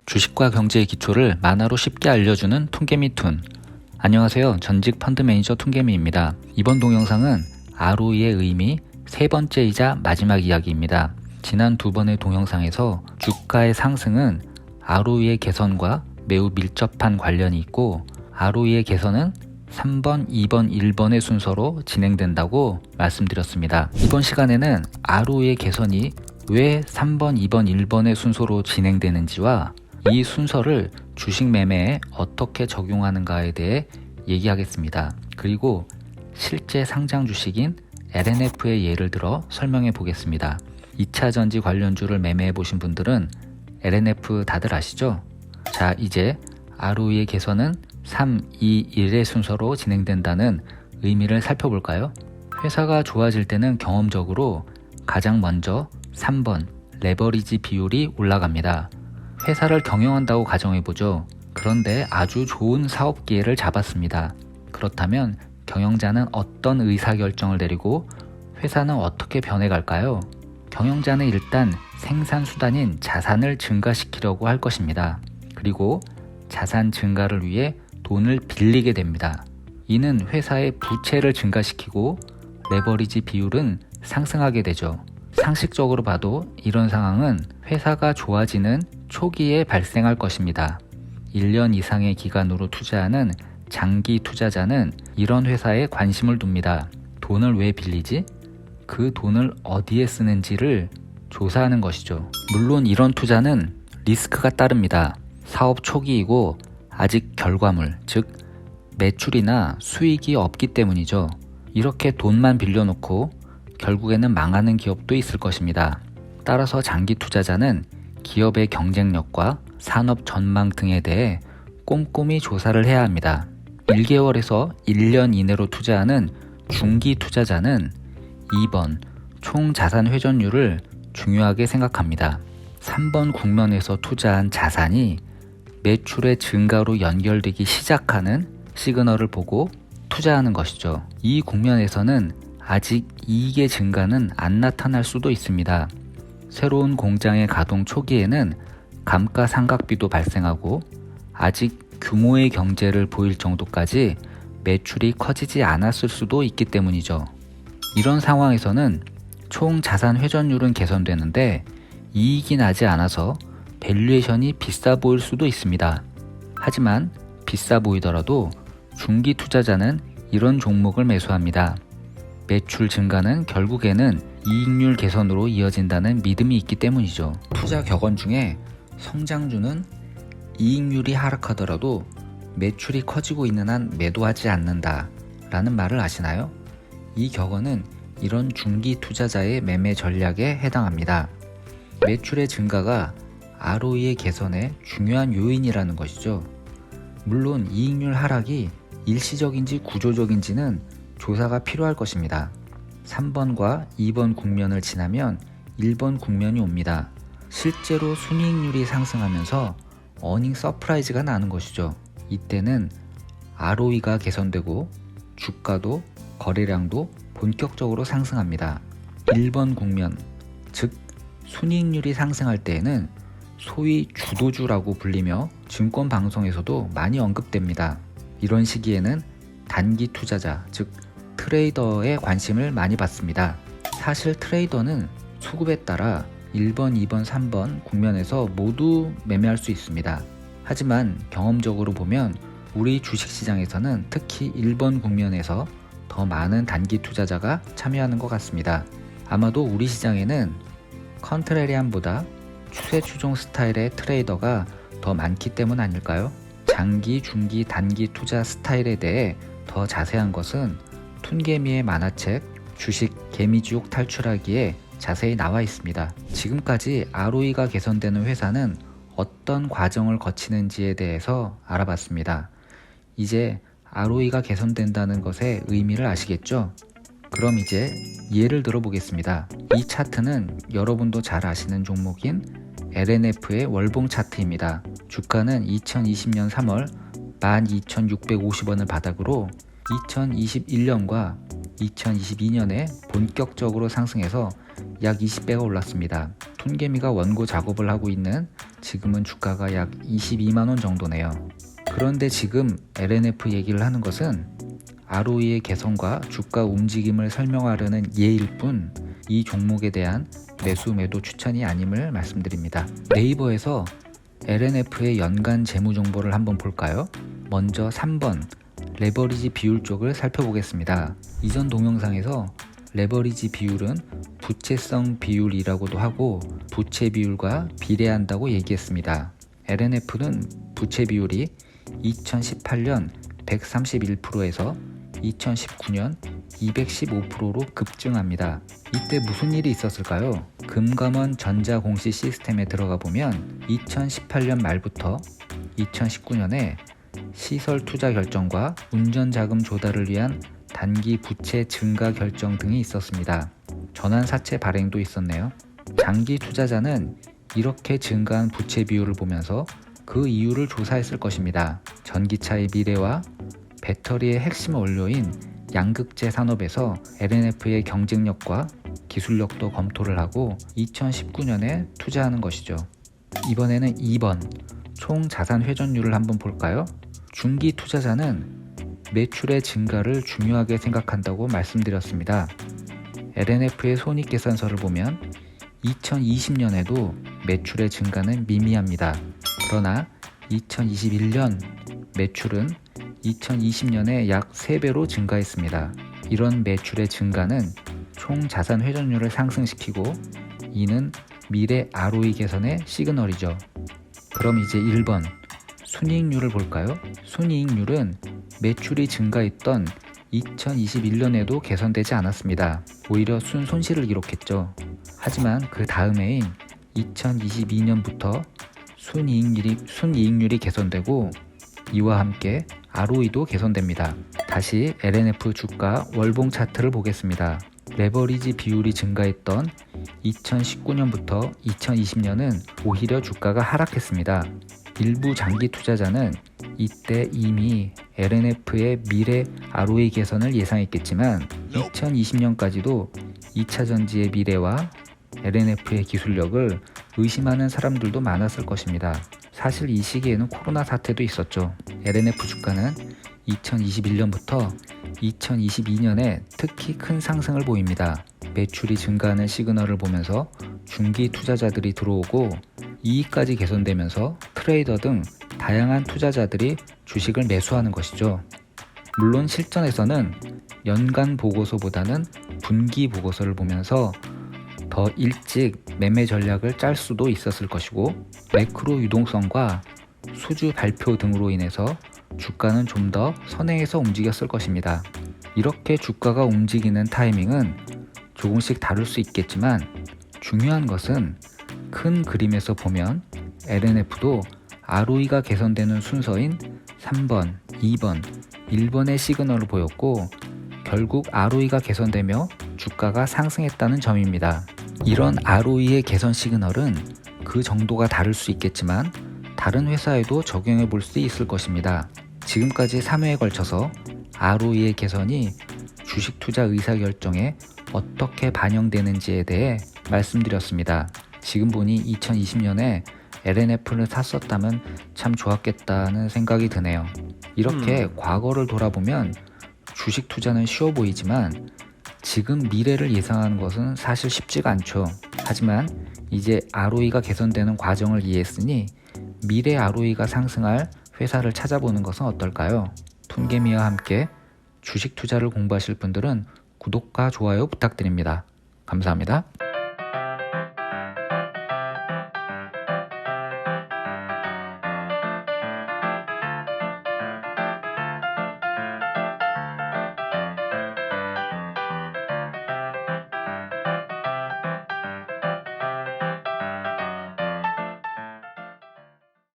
주식과 경제의 기초를 만화로 쉽게 알려주는 퉁개미툰. 안녕하세요. 전직 펀드 매니저 퉁개미입니다. 이번 동영상은 ROE의 의미 세 번째이자 마지막 이야기입니다. 지난 두 번의 동영상에서 주가의 상승은 ROE의 개선과 매우 밀접한 관련이 있고, ROE의 개선은 3번, 2번, 1번의 순서로 진행된다고 말씀드렸습니다. 이번 시간에는 ROE의 개선이 왜 3번, 2번, 1번의 순서로 진행되는지와 이 순서를 주식 매매에 어떻게 적용하는가에 대해 얘기하겠습니다. 그리고 실제 상장 주식인 LNF의 예를 들어 설명해 보겠습니다. 2차전지 관련주를 매매해 보신 분들은 LNF 다들 아시죠? 자, 이제 ROE의 개선은 3, 2, 1의 순서로 진행된다는 의미를 살펴볼까요? 회사가 좋아질 때는 경험적으로 가장 먼저 3번 레버리지 비율이 올라갑니다. 회사를 경영한다고 가정해보죠. 그런데 아주 좋은 사업 기회를 잡았습니다. 그렇다면 경영자는 어떤 의사결정을 내리고 회사는 어떻게 변해갈까요? 경영자는 일단 생산수단인 자산을 증가시키려고 할 것입니다. 그리고 자산 증가를 위해 돈을 빌리게 됩니다. 이는 회사의 부채를 증가시키고 레버리지 비율은 상승하게 되죠. 상식적으로 봐도 이런 상황은 회사가 좋아지는 초기에 발생할 것입니다. 1년 이상의 기간으로 투자하는 장기 투자자는 이런 회사에 관심을 둡니다. 돈을 왜 빌리지? 그 돈을 어디에 쓰는지를 조사하는 것이죠. 물론 이런 투자는 리스크가 따릅니다. 사업 초기이고 아직 결과물, 즉 매출이나 수익이 없기 때문이죠. 이렇게 돈만 빌려놓고 결국에는 망하는 기업도 있을 것입니다. 따라서 장기 투자자는 기업의 경쟁력과 산업 전망 등에 대해 꼼꼼히 조사를 해야 합니다. 1개월에서 1년 이내로 투자하는 중기 투자자는 2번 총 자산 회전율을 중요하게 생각합니다. 3번 국면에서 투자한 자산이 매출의 증가로 연결되기 시작하는 시그널을 보고 투자하는 것이죠. 이 국면에서는 아직 이익의 증가는 안 나타날 수도 있습니다. 새로운 공장의 가동 초기에는 감가상각비도 발생하고 아직 규모의 경제를 보일 정도까지 매출이 커지지 않았을 수도 있기 때문이죠. 이런 상황에서는 총 자산 회전율은 개선되는데 이익이 나지 않아서 밸류에이션이 비싸 보일 수도 있습니다. 하지만 비싸 보이더라도 중기 투자자는 이런 종목을 매수합니다. 매출 증가는 결국에는 이익률 개선으로 이어진다는 믿음이 있기 때문이죠. 투자 격언 중에 성장주는 이익률이 하락하더라도 매출이 커지고 있는 한 매도하지 않는다 라는 말을 아시나요? 이 격언은 이런 중기 투자자의 매매 전략에 해당합니다. 매출의 증가가 ROE의 개선에 중요한 요인이라는 것이죠. 물론 이익률 하락이 일시적인지 구조적인지는 조사가 필요할 것입니다. 3번과 2번 국면을 지나면 1번 국면이 옵니다. 실제로 순이익률이 상승하면서 어닝 서프라이즈가 나는 것이죠. 이때는 ROE가 개선되고 주가도 거래량도 본격적으로 상승합니다. 1번 국면, 즉 순이익률이 상승할 때에는 소위 주도주라고 불리며 증권 방송에서도 많이 언급됩니다. 이런 시기에는 단기 투자자, 즉 트레이더의 관심을 많이 받습니다. 사실 트레이더는 수급에 따라 1번, 2번, 3번 국면에서 모두 매매할 수 있습니다. 하지만 경험적으로 보면 우리 주식시장에서는 특히 1번 국면에서 더 많은 단기 투자자가 참여하는 것 같습니다. 아마도 우리 시장에는 컨트레리안보다 추세 추종 스타일의 트레이더가 더 많기 때문 아닐까요? 장기, 중기, 단기 투자 스타일에 대해 더 자세한 것은 툰개미의 만화책 주식 개미지옥 탈출하기에 자세히 나와 있습니다. 지금까지 ROE가 개선되는 회사는 어떤 과정을 거치는지에 대해서 알아봤습니다. 이제 ROE가 개선된다는 것의 의미를 아시겠죠? 그럼 이제 예를 들어 보겠습니다. 이 차트는 여러분도 잘 아시는 종목인 LNF의 월봉 차트입니다. 주가는 2020년 3월 12,650원을 바닥으로 2021년과 2022년에 본격적으로 상승해서 약 20배가 올랐습니다. 툰개미가 원고 작업을 하고 있는 지금은 주가가 약 22만원 정도네요. 그런데 지금 LNF 얘기를 하는 것은 ROE의 개선과 주가 움직임을 설명하려는 예일 뿐 이 종목에 대한 매수 매도 추천이 아님을 말씀드립니다. 네이버에서 LNF의 연간 재무 정보를 한번 볼까요? 먼저 3번 레버리지 비율 쪽을 살펴보겠습니다. 이전 동영상에서 레버리지 비율은 부채성 비율이라고도 하고 부채 비율과 비례한다고 얘기했습니다. LNF는 부채 비율이 2018년 131%에서 2019년 215%로 급증합니다. 이때 무슨 일이 있었을까요? 금감원 전자공시 시스템에 들어가 보면 2018년 말부터 2019년에 시설 투자 결정과 운전자금 조달을 위한 단기 부채 증가 결정 등이 있었습니다. 전환사채 발행도 있었네요. 장기 투자자는 이렇게 증가한 부채 비율을 보면서 그 이유를 조사했을 것입니다. 전기차의 미래와 배터리의 핵심 원료인 양극재 산업에서 LNF의 경쟁력과 기술력도 검토를 하고 2019년에 투자하는 것이죠. 이번에는 2번 총 자산 회전율을 한번 볼까요? 중기 투자자는 매출의 증가를 중요하게 생각한다고 말씀드렸습니다. LNF의 손익계산서를 보면 2020년에도 매출의 증가는 미미합니다. 그러나 2021년 매출은 2020년에 약 3배로 증가했습니다. 이런 매출의 증가는 총 자산 회전율을 상승시키고 이는 미래 ROE 개선의 시그널이죠. 그럼 이제 1번 순이익률을 볼까요? 순이익률은 매출이 증가했던 2021년에도 개선되지 않았습니다. 오히려 순손실을 기록했죠. 하지만 그 다음 해인 2022년부터 순이익률이 개선되고 이와 함께 ROE도 개선됩니다. 다시 LNF 주가 월봉 차트를 보겠습니다. 레버리지 비율이 증가했던 2019년부터 2020년은 오히려 주가가 하락했습니다. 일부 장기 투자자는 이때 이미 LNF의 미래 ROE 개선을 예상했겠지만 2020년까지도 2차전지의 미래와 LNF의 기술력을 의심하는 사람들도 많았을 것입니다. 사실 이 시기에는 코로나 사태도 있었죠. LNF 주가는 2021년부터 2022년에 특히 큰 상승을 보입니다. 매출이 증가하는 시그널을 보면서 중기 투자자들이 들어오고 이익까지 개선되면서 트레이더 등 다양한 투자자들이 주식을 매수하는 것이죠. 물론 실전에서는 연간 보고서보다는 분기 보고서를 보면서 더 일찍 매매 전략을 짤 수도 있었을 것이고 매크로 유동성과 수주 발표 등으로 인해서 주가는 좀 더 선행해서 움직였을 것입니다. 이렇게 주가가 움직이는 타이밍은 조금씩 다를 수 있겠지만 중요한 것은 큰 그림에서 보면 LNF도 ROE가 개선되는 순서인 3번, 2번, 1번의 시그널을 보였고 결국 ROE가 개선되며 주가가 상승했다는 점입니다. 이런 ROE의 개선 시그널은 그 정도가 다를 수 있겠지만 다른 회사에도 적용해 볼 수 있을 것입니다. 지금까지 3회에 걸쳐서 ROE의 개선이 주식 투자 의사결정에 어떻게 반영되는지에 대해 말씀드렸습니다. 지금 보니 2020년에 LNF를 샀었다면 참 좋았겠다는 생각이 드네요. 이렇게 과거를 돌아보면 주식 투자는 쉬워 보이지만 지금 미래를 예상하는 것은 사실 쉽지가 않죠. 하지만 이제 ROE가 개선되는 과정을 이해했으니 미래 ROE가 상승할 회사를 찾아보는 것은 어떨까요? 툰개미와 함께 주식 투자를 공부하실 분들은 구독과 좋아요 부탁드립니다. 감사합니다.